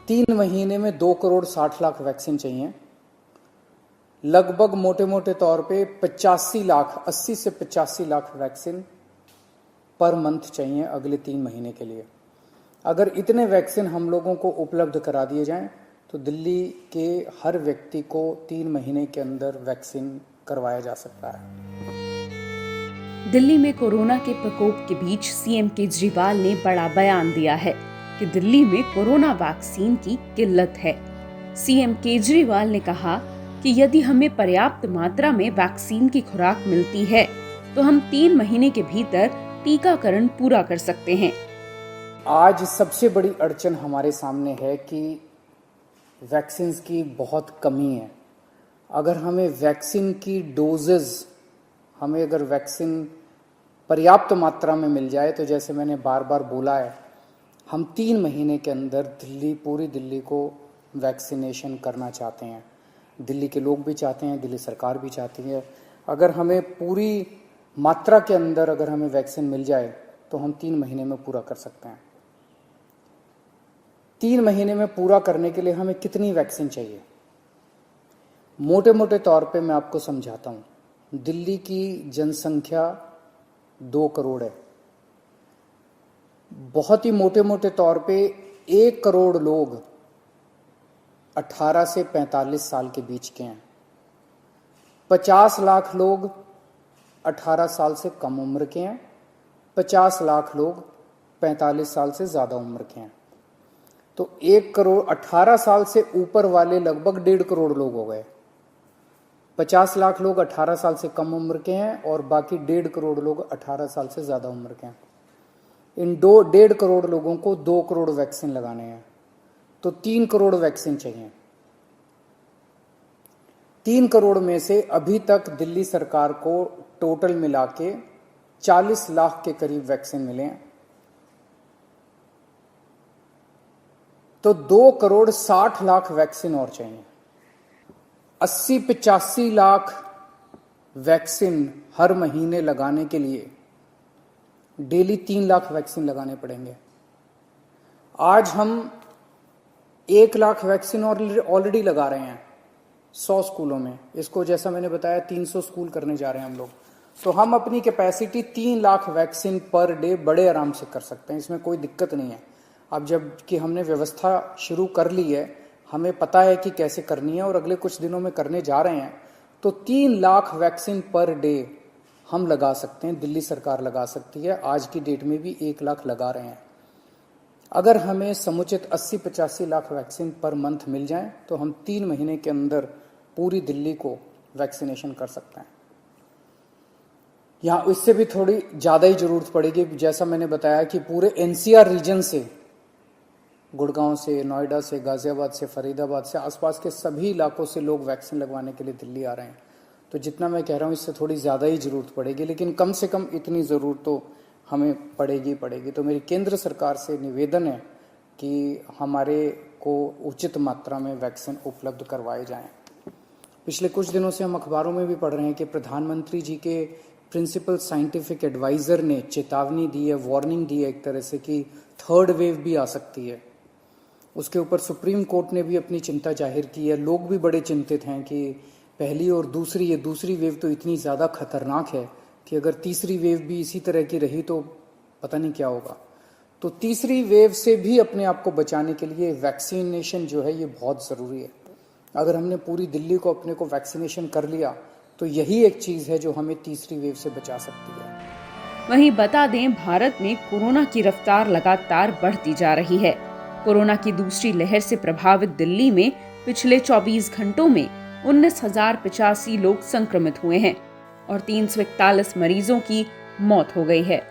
3 महीने में 2,60,00,000 वैक्सीन चाहिए। लगभग मोटे मोटे तौर पे 85 लाख, 80 से 85 लाख वैक्सीन पर मंथ चाहिए अगले 3 महीने के लिए। अगर इतने वैक्सीन हम लोगों को उपलब्ध करा दिए जाएं तो दिल्ली के हर व्यक्ति को 3 महीने के अंदर वैक्सीन करवाया जा सकता है। दिल्ली में कोरोना के प्रकोप के बीच सीएम केजरीवाल ने बड़ा बयान दिया है कि दिल्ली में कोरोना वैक्सीन की किल्लत है। सीएम केजरीवाल ने कहा कि यदि हमें पर्याप्त मात्रा में वैक्सीन की खुराक मिलती है तो हम 3 महीने के भीतर टीकाकरण पूरा कर सकते हैं। आज सबसे बड़ी अड़चन हमारे सामने है कि वैक्सीन की बहुत कमी है। अगर हमें वैक्सीन की डोजेज, हमें अगर वैक्सीन पर्याप्त मात्रा में मिल जाए तो जैसे मैंने बार बार बोला है, हम 3 महीने के अंदर पूरी दिल्ली को वैक्सीनेशन करना चाहते हैं। दिल्ली के लोग भी चाहते हैं, दिल्ली सरकार भी चाहती है। अगर हमें पूरी मात्रा के अंदर अगर हमें वैक्सीन मिल जाए तो हम 3 महीने में पूरा कर सकते हैं। 3 महीने में पूरा करने के लिए हमें कितनी वैक्सीन चाहिए? मोटे मोटे तौर पे मैं आपको समझाता हूं। दिल्ली की जनसंख्या 2 करोड़ है। बहुत ही मोटे मोटे तौर पे 1 करोड़ लोग 18 से 45 साल के बीच के हैं। 50 लाख लोग 18 साल से कम उम्र के हैं। 50 लाख लोग 45 साल से ज़्यादा उम्र के हैं। तो 1 करोड़ 18 साल से ऊपर वाले लगभग 1.5 करोड़ लोग हो गए। 50 लाख लोग 18 साल से कम उम्र के हैं और बाकी 1.5 करोड़ लोग 18 साल से ज़्यादा उम्र के हैं। इन 1.5 करोड़ लोगों को 2 करोड़ वैक्सीन लगाने हैं, तो 3 करोड़ वैक्सीन चाहिए। 3 करोड़ में से अभी तक दिल्ली सरकार को टोटल मिला के 40 लाख के करीब वैक्सीन मिले हैं। तो 2,60,00,000 वैक्सीन और चाहिए। 80-85 लाख वैक्सीन हर महीने लगाने के लिए डेली 3 लाख वैक्सीन लगाने पड़ेंगे। आज हम 1 लाख वैक्सीन ऑलरेडी लगा रहे हैं 100 स्कूलों में। इसको जैसा मैंने बताया 300 स्कूल करने जा रहे हैं हम लोग। तो हम अपनी capacity 3 lakh vaccine per day बड़े आराम से कर सकते हैं, इसमें कोई दिक्कत नहीं है। अब जब कि हमने व्यवस्था शुरू कर ली है, हमें पता है कि कैसे करनी है और अगले कुछ दिनों में करने जा रहे हैं, तो 3 लाख वैक्सीन पर डे हम लगा सकते हैं, दिल्ली सरकार लगा सकती है। आज की डेट में भी 1 लाख लगा रहे हैं। अगर हमें समुचित 80-85 लाख वैक्सीन पर मंथ मिल जाए तो हम 3 महीने के अंदर पूरी दिल्ली को वैक्सीनेशन कर सकते हैं। यहाँ इससे भी थोड़ी ज़्यादा ही जरूरत पड़ेगी। जैसा मैंने बताया कि पूरे एनसीआर रीजन से, गुड़गांव से, नोएडा से, गाजियाबाद से, फरीदाबाद से, आसपास के सभी इलाकों से लोग वैक्सीन लगवाने के लिए दिल्ली आ रहे हैं। तो जितना मैं कह रहा हूँ इससे थोड़ी ज़्यादा ही ज़रूरत पड़ेगी, लेकिन कम से कम इतनी ज़रूरत तो हमें पड़ेगी। तो मेरी केंद्र सरकार से निवेदन है कि हमारे को उचित मात्रा में वैक्सीन उपलब्ध करवाए जाएं। पिछले कुछ दिनों से हम अखबारों में भी पढ़ रहे हैं कि प्रधानमंत्री जी के प्रिंसिपल साइंटिफिक एडवाइज़र ने चेतावनी दी है, वार्निंग दी है एक तरह से कि 3rd वेव भी आ सकती है। उसके ऊपर सुप्रीम कोर्ट ने भी अपनी चिंता जाहिर की है। लोग भी बड़े चिंतित हैं कि पहली और दूसरी वेव तो इतनी ज़्यादा खतरनाक है कि अगर तीसरी वेव भी इसी तरह की रही तो पता नहीं क्या होगा। तो तीसरी वेव से भी अपने आप को बचाने के लिए वैक्सीनेशन जो है ये बहुत ज़रूरी है। अगर हमने पूरी दिल्ली को अपने को वैक्सीनेशन कर लिया तो यही एक चीज़ है जो हमें तीसरी वेव से बचा सकती है। वहीं बता दें, भारत में कोरोना की रफ्तार लगातार बढ़ती जा रही है। कोरोना की दूसरी लहर से प्रभावित दिल्ली में पिछले 24 घंटों में 19,085 लोग संक्रमित हुए हैं और 341 मरीजों की मौत हो गई है।